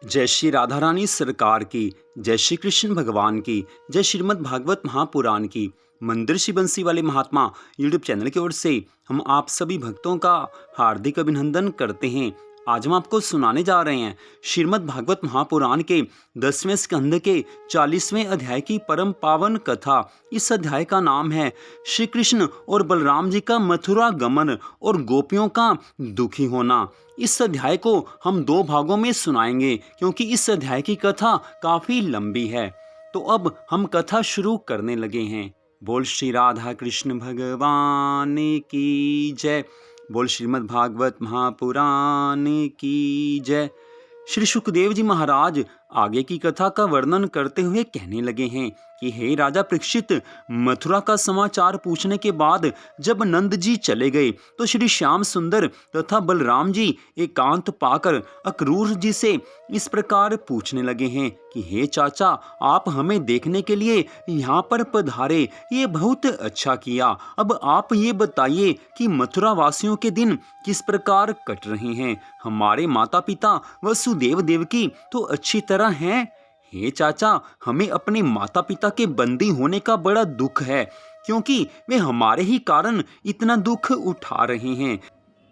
जय श्री राधा रानी सरकार की, जय श्री कृष्ण भगवान की, जय श्रीमद् भागवत महापुराण की। मंदिर श्री बंसी वाले महात्मा यूट्यूब चैनल की ओर से हम आप सभी भक्तों का हार्दिक अभिनंदन करते हैं। आज हम आपको सुनाने जा रहे हैं श्रीमद् भागवत महापुराण के 10वें स्कंद के 40वें अध्याय की परम पावन कथा। इस अध्याय का नाम है श्री कृष्ण और बलराम जी का मथुरा गमन और गोपियों का दुखी होना। इस अध्याय को हम 2 भागों में सुनाएंगे क्योंकि इस अध्याय की कथा काफी लंबी है। तो अब हम कथा शुरू करने लगे हैं। बोल श्री राधा कृष्ण भगवान की जय। बोल श्रीमद् भागवत महापुराण की जय। श्री सुखदेव जी महाराज आगे की कथा का वर्णन करते हुए कहने लगे हैं कि हे राजा परीक्षित, मथुरा का समाचार पूछने के बाद जब नंद जी चले गए तो श्री श्याम सुंदर तथा बलराम जी एकांत पाकर अक्रूर जी से इस प्रकार पूछने लगे हैं कि हे चाचा, आप हमें देखने के लिए यहाँ पर पधारे, ये बहुत अच्छा किया। अब आप ये बताइए कि मथुरा वासियों के दिन किस प्रकार कट रहे हैं। हमारे माता पिता वसुदेव देवकी तो अच्छी तरह हैं। हे चाचा, हमें अपने माता पिता के बंदी होने का बड़ा दुख है, क्योंकि वे हमारे ही कारण इतना दुख उठा रहे हैं।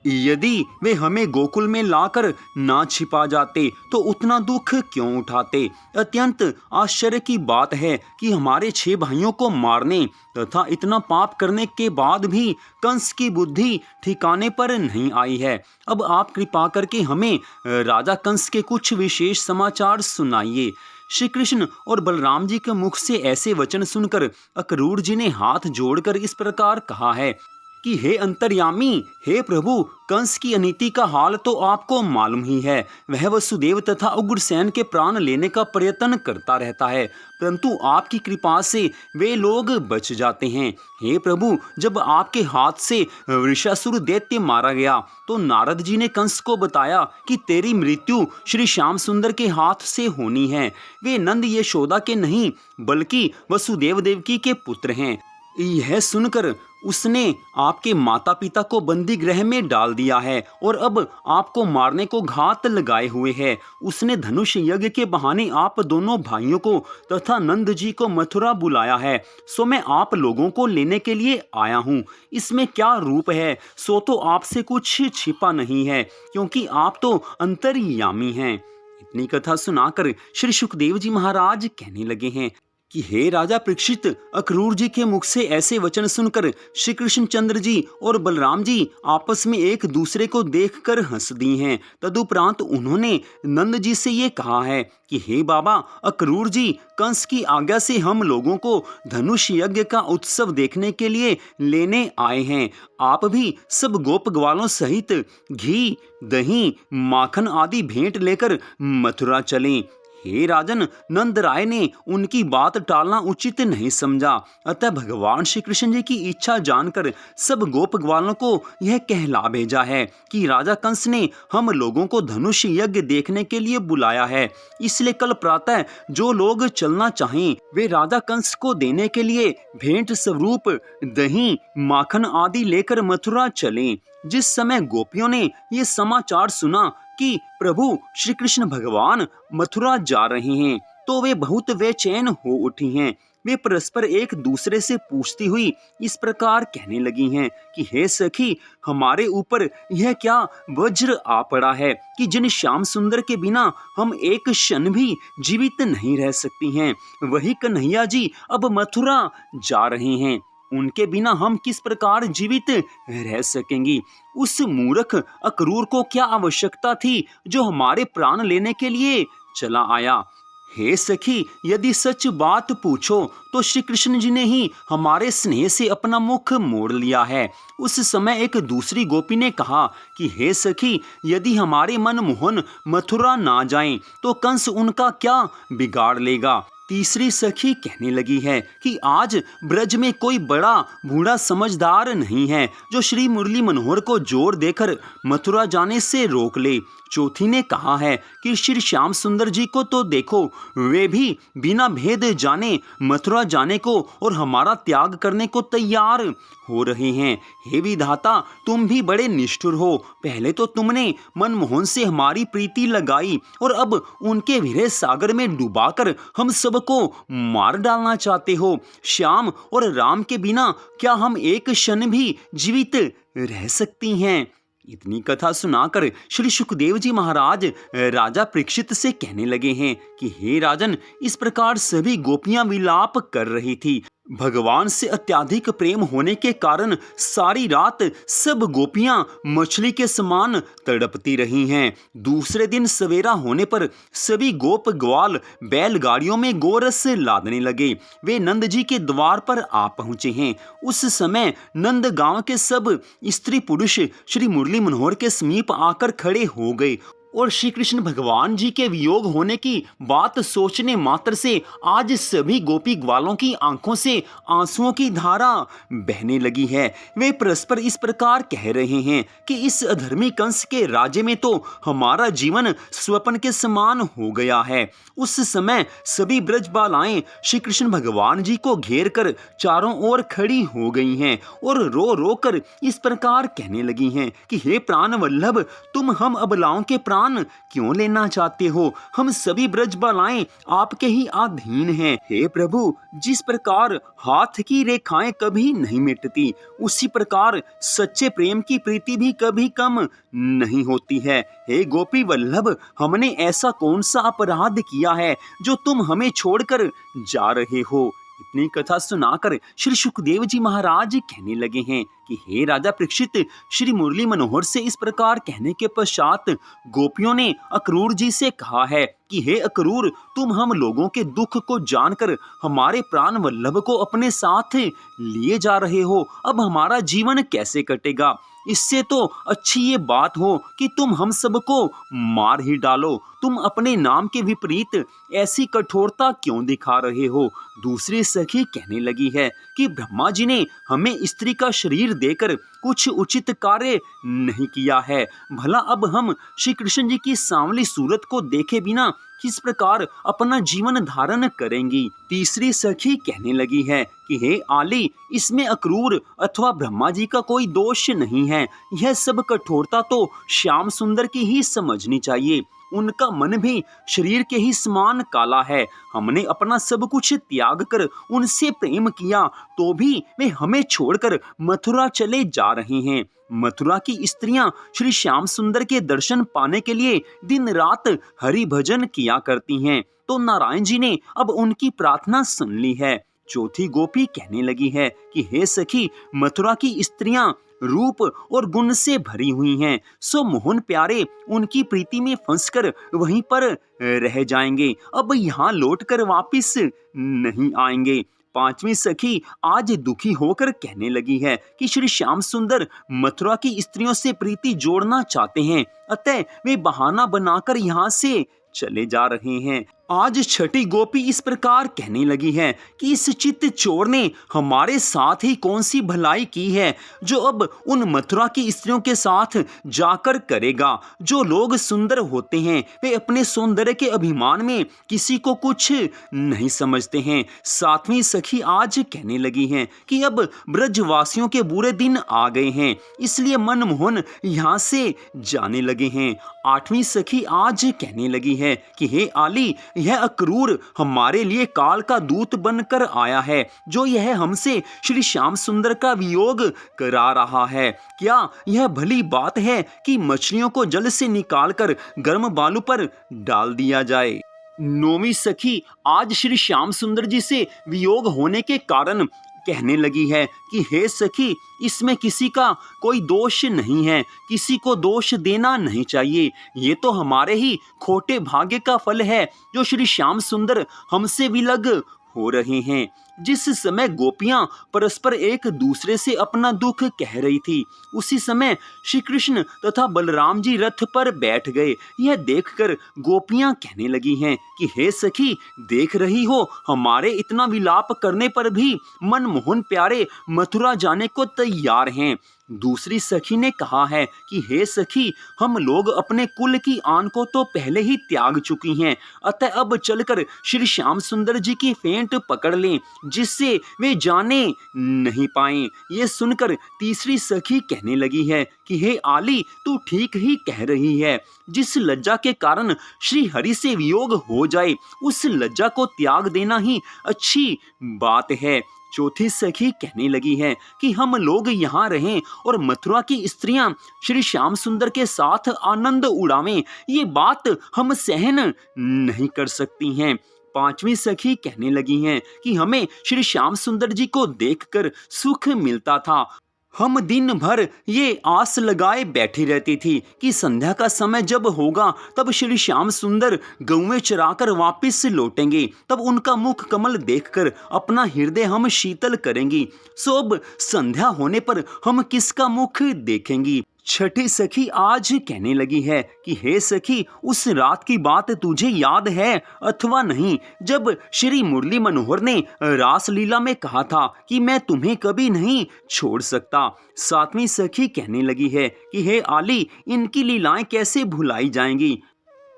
यदि वे हमें गोकुल में लाकर ना छिपा जाते तो उतना दुख क्यों उठाते। अत्यंत आश्चर्य की बात है कि हमारे 6 भाइयों को मारने तथा इतना पाप करने के बाद भी कंस की बुद्धि ठिकाने पर नहीं आई है। अब आप कृपा करके हमें राजा कंस के कुछ विशेष समाचार सुनाइए। श्री कृष्ण और बलराम जी के मुख से ऐसे वचन सुनकर अक्रूर जी ने हाथ जोड़कर इस प्रकार कहा है कि हे अंतर्यामी, हे प्रभु, कंस की अनीति का हाल तो आपको मालूम ही है। वह वसुदेव तथा उग्रसेन के प्राण लेने का प्रयत्न करता रहता है, परंतु आपकी कृपा से वे लोग बच जाते हैं। हे प्रभु, जब आपके हाथ से वृषासुर दैत्य मारा गया तो नारद जी ने कंस को बताया कि तेरी मृत्यु श्री श्याम सुंदर के हाथ से होनी है। वे नंद यशोदा के नहीं बल्कि वसुदेव देवकी के पुत्र हैं। यह सुनकर उसने आपके माता पिता को बंदी गृह में डाल दिया है और अब आपको मारने को घात लगाए हुए है। उसने धनुष यज्ञ के बहाने आप दोनों भाइयों को तथा नंद जी को मथुरा बुलाया है। सो मैं आप लोगों को लेने के लिए आया हूँ। इसमें क्या रूप है सो तो आपसे कुछ छिपा नहीं है, क्योंकि आप तो अंतर्यामी हैं। इतनी कथा सुनाकर श्री सुखदेव जी महाराज कहने लगे हैं कि हे राजा परीक्षित, अक्रूर जी के मुख से ऐसे वचन सुनकर श्री कृष्ण चंद्र जी और बलराम जी आपस में एक दूसरे को देखकर हंस दी हैं। तदुपरांत उन्होंने नंद जी से ये कहा है कि हे बाबा अक्रूर जी, कंस की आज्ञा से हम लोगों को धनुष यज्ञ का उत्सव देखने के लिए लेने आए हैं। आप भी सब गोप ग्वालों सहित घी, दही, माखन आदि भेंट लेकर मथुरा चलें। हे राजन, नंद राय ने उनकी बात टालना उचित नहीं समझा, अतः भगवान श्री कृष्ण जी की इच्छा जानकर सब गोप ग्वालों को यह कहला भेजा है कि राजा कंस ने हम लोगों को धनुष यज्ञ देखने के लिए बुलाया है। इसलिए कल प्रातः जो लोग चलना चाहें वे राजा कंस को देने के लिए भेंट स्वरूप दही, माखन आदि लेकर मथुरा चलें। जिस समय गोपियों ने ये समाचार सुना कि प्रभु श्री कृष्ण भगवान मथुरा जा रहे हैं तो वे बहुत बेचैन हो उठी हैं। वे परस्पर एक दूसरे से पूछती हुई इस प्रकार कहने लगी हैं कि हे सखी, हमारे ऊपर यह क्या वज्र आ पड़ा है कि जिन श्याम सुंदर के बिना हम एक क्षण भी जीवित नहीं रह सकती हैं। वही कन्हैया जी अब मथुरा जा रहे हैं, उनके बिना हम किस प्रकार जीवित रह सकेंगी। उस मूर्ख अक्रूर को क्या आवश्यकता थी जो हमारे प्राण लेने के लिए चला आया। हे सखी, यदि सच बात पूछो तो श्री कृष्ण जी ने ही हमारे स्नेह से अपना मुख मोड़ लिया है। उस समय एक दूसरी गोपी ने कहा कि हे सखी, यदि हमारे मनमोहन मथुरा ना जाएं तो कंस उनका क्या बिगाड़ लेगा। तीसरी सखी कहने लगी है कि आज ब्रज में कोई बड़ा बूढ़ा समझदार नहीं है जो श्री मुरली मनोहर को जोर देकर मथुरा जाने से रोक ले। चौथी ने कहा है कि श्री श्याम सुंदर जी को तो देखो, वे भी बिना भेद जाने मथुरा जाने को और हमारा त्याग करने को तैयार हो रहे हैं। हे विधाता, तुम भी बड़े निष्ठुर हो। पहले तो तुमने मनमोहन से हमारी प्रीति लगाई और अब उनके विरह सागर में डुबाकर हम सबको मार डालना चाहते हो। श्याम और राम के बिना क्या हम एक क्षण भी जीवित रह सकती हैं? इतनी कथा सुनाकर श्री सुखदेव जी महाराज राजा परीक्षित से कहने लगे हैं कि हे राजन, इस प्रकार सभी गोपियां विलाप कर रही थी। भगवान से अत्यधिक प्रेम होने के कारण सारी रात सब गोपियां मछली के समान तड़पती रही हैं। दूसरे दिन सवेरा होने पर सभी गोप ग्वाल बैलगाड़ियों में गोरस लादने लगे। वे नंद जी के द्वार पर आ पहुंचे हैं। उस समय नंद गांव के सब स्त्री पुरुष श्री मुरली मनोहर के समीप आकर खड़े हो गए और श्री कृष्ण भगवान जी के वियोग होने की बात सोचने मात्र से आज सभी गोपी ग्वालों की आंखों से आंसुओं की धारा बहने लगी है। वे परस्पर इस प्रकार कह रहे हैं कि इस अधर्मी कंस के राज्य में तो हमारा जीवन स्वप्न के समान हो गया है। उस समय सभी ब्रज बालाएं श्री कृष्ण भगवान जी को घेर कर चारों ओर खड़ी हो गई हैं और रो रो कर इस प्रकार कहने लगी हैं कि हे प्राण वल्लभ, तुम हम अबलाओं के प्राण क्यों लेना चाहते हो? हम सभी ब्रज बालाएं आपके ही अधीन हैं। हे प्रभु, जिस प्रकार हाथ की रेखाएं कभी नहीं मिटती, उसी प्रकार सच्चे प्रेम की प्रीति भी कभी कम नहीं होती है। हे गोपी वल्लभ, हमने ऐसा कौन सा अपराध किया है जो तुम हमें छोड़कर जा रहे हो? इतनी कथा सुनाकर श्री सुखदेव जी महाराज कहने लगे हैं कि हे राजा परीक्षित, श्री मुरली मनोहर से इस प्रकार कहने के पश्चात गोपियों ने अक्रूर जी से कहा है कि हे अक्रूर, तुम हम लोगों के दुख को जानकर हमारे प्राण वल्लभ को अपने साथ लिए जा रहे हो। अब हमारा जीवन कैसे कटेगा? इससे तो अच्छी ये बात हो कि तुम हम सबको मार ही डालो। तुम अपने नाम के विपरीत ऐसी कठोरता क्यों दिखा रहे हो? दूसरी सखी कहने लगी है कि ब्रह्मा जी ने हमें स्त्री का शरीर देकर कुछ उचित कार्य नहीं किया है। भला अब हम श्री कृष्ण जी की सांवली सूरत को देखे बिना किस प्रकार अपना जीवन धारण करेंगी? तीसरी सखी कहने लगी है कि हे आली, इसमें अक्रूर अथवा ब्रह्मा जी का कोई दोष नहीं है। यह सब कठोरता तो श्याम सुंदर की ही समझनी चाहिए। उनका मन भी शरीर के ही समान काला है। हमने अपना सब कुछ त्याग कर उनसे प्रेम किया तो भी वे हमें छोड़कर मथुरा चले जा रहे हैं। मथुरा की स्त्रियां श्री श्याम सुंदर के दर्शन पाने के लिए दिन रात हरि भजन किया करती हैं, तो नारायण जी ने अब उनकी प्रार्थना सुन ली है। चौथी गोपी कहने लगी है कि हे सखी, मथुरा की स्त्रियां रूप और गुण से भरी हुई हैं, सो मोहन प्यारे उनकी प्रीति में फंसकर वहीं पर रह जाएंगे, अब यहाँ लौटकर वापिस नहीं आएंगे। पांचवी सखी आज दुखी होकर कहने लगी है कि श्री श्याम सुंदर मथुरा की स्त्रियों से प्रीति जोड़ना चाहते हैं, अतः वे बहाना बनाकर यहाँ से चले जा रहे हैं। आज छठी गोपी इस प्रकार कहने लगी है कि इस चित्त चोर ने हमारे साथ ही कौन सी भलाई की है जो अब उन मथुरा की स्त्रियों के साथ जाकर करेगा। जो लोग सुंदर होते हैं वे अपने सौंदर्य के अभिमान में किसी को कुछ नहीं समझते हैं। सातवीं सखी आज कहने लगी हैं कि अब ब्रजवासियों के बुरे दिन आ गए हैं, इसलिए मनमोहन यहाँ से जाने लगे हैं। आठवीं सखी आज कहने लगी है कि हे आली, यह अक्रूर हमारे लिए काल का दूत बनकर आया है, जो यह हमसे श्री श्याम सुंदर का वियोग करा रहा है। क्या यह भली बात है कि मछलियों को जल से निकालकर गर्म बालू पर डाल दिया जाए? नौवीं सखी आज श्री श्याम सुंदर जी से वियोग होने के कारण कहने लगी है कि हे सखी, इसमें किसी का कोई दोष नहीं है, किसी को दोष देना नहीं चाहिए। ये तो हमारे ही खोटे भाग्य का फल है जो श्री श्याम सुंदर हमसे विलग हो रहे हैं। जिस समय गोपियां परस्पर एक दूसरे से अपना दुख कह रही थी, उसी समय श्री कृष्ण तथा बलराम जी रथ पर बैठ गए। यह देखकर गोपियां कहने लगी हैं कि हे सखी, देख रही हो, हमारे इतना विलाप करने पर भी मनमोहन प्यारे मथुरा जाने को तैयार हैं। दूसरी सखी ने कहा है कि हे सखी, हम लोग अपने कुल की आन को तो पहले ही त्याग चुकी हैं, अतः अब चलकर श्री श्याम सुंदर जी की फेंट पकड़ लें, जिससे वे जाने नहीं पाएं। ये सुनकर तीसरी सखी कहने लगी है कि हे आली, तू ठीक ही कह रही है। जिस लज्जा के कारण श्री हरि से वियोग हो जाए, उस लज्जा को त्याग देना ही अच्छी बात है। चौथी सखी कहने लगी है कि हम लोग यहाँ रहें और मथुरा की स्त्रियां श्री श्याम सुंदर के साथ आनंद उड़ावें, ये बात हम सहन नहीं कर सकती हैं। पांचवी सखी कहने लगी हैं कि हमें श्री श्याम सुंदर जी को देखकर सुख मिलता था। हम दिन भर ये आस लगाए बैठी रहती थी कि संध्या का समय जब होगा तब श्री श्याम सुंदर गौवें चराकर वापस लौटेंगे, तब उनका मुख कमल देखकर अपना हृदय हम शीतल करेंगी। सो अब संध्या होने पर हम किसका मुख देखेंगी। छठी सखी आज कहने लगी है कि हे सखी, उस रात की बात तुझे याद है अथवा नहीं, जब श्री मुरली मनोहर ने रासलीला में कहा था कि मैं तुम्हें कभी नहीं छोड़ सकता। सातवीं सखी कहने लगी है कि हे आली, इनकी लीलाएं कैसे भुलाई जाएंगी।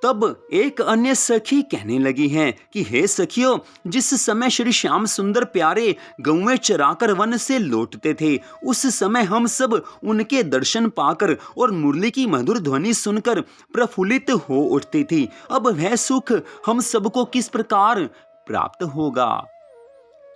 तब एक अन्य सखी कहने लगी है कि हे सखियों, जिस समय श्री श्याम सुंदर प्यारे गौवें चराकर वन से लौटते थे, उस समय हम सब उनके दर्शन पाकर और मुरली की मधुर ध्वनि सुनकर प्रफुल्लित हो उठती थी। अब वह सुख हम सबको किस प्रकार प्राप्त होगा।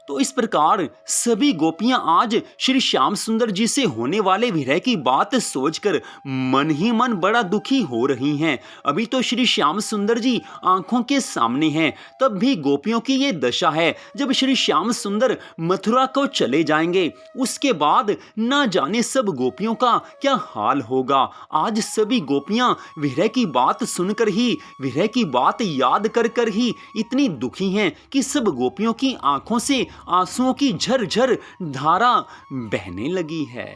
तो इस प्रकार सभी गोपियां आज श्री श्याम सुंदर जी से होने वाले विरह की बात सोचकर मन ही मन बड़ा दुखी हो रही हैं। अभी तो श्री श्याम सुंदर जी आंखों के सामने हैं, तब भी गोपियों की ये दशा है। जब श्री श्याम सुंदर मथुरा को चले जाएंगे, उसके बाद न जाने सब गोपियों का क्या हाल होगा। आज सभी गोपियां विरह की बात सुनकर ही, विरह की बात याद कर कर ही इतनी दुखी हैं कि सब गोपियों की आंखों से आंसुओं की झरझर धारा बहने लगी है।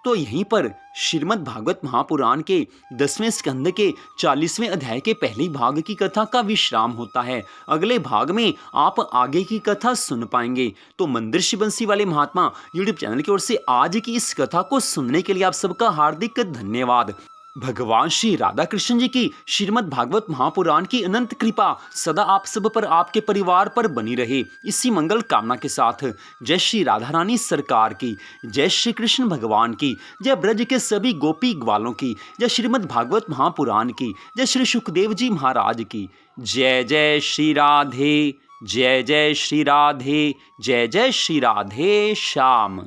तो यहीं पर श्रीमद् भागवत महापुराण के 10वें स्कंद के 40वें अध्याय के पहले भाग की कथा का विश्राम होता है। अगले भाग में आप आगे की कथा सुन पाएंगे। तो मंदिर श्री बंसी वाले महात्मा यूट्यूब चैनल की ओर से आज की इस कथा को सुनने के लिए आप सबका हार्दिक धन्यवाद। भगवान श्री राधा कृष्ण जी की श्रीमद् भागवत महापुराण की अनंत कृपा सदा आप सब पर, आपके परिवार पर बनी रहे, इसी मंगल कामना के साथ जय श्री राधा रानी सरकार की, जय श्री कृष्ण भगवान की, जय ब्रज के सभी गोपी ग्वालों की, जय श्रीमद् भागवत महापुराण की, जय श्री सुखदेव जी महाराज की। जय जय श्री राधे, जय जय श्री राधे, जय जय श्री राधे श्याम।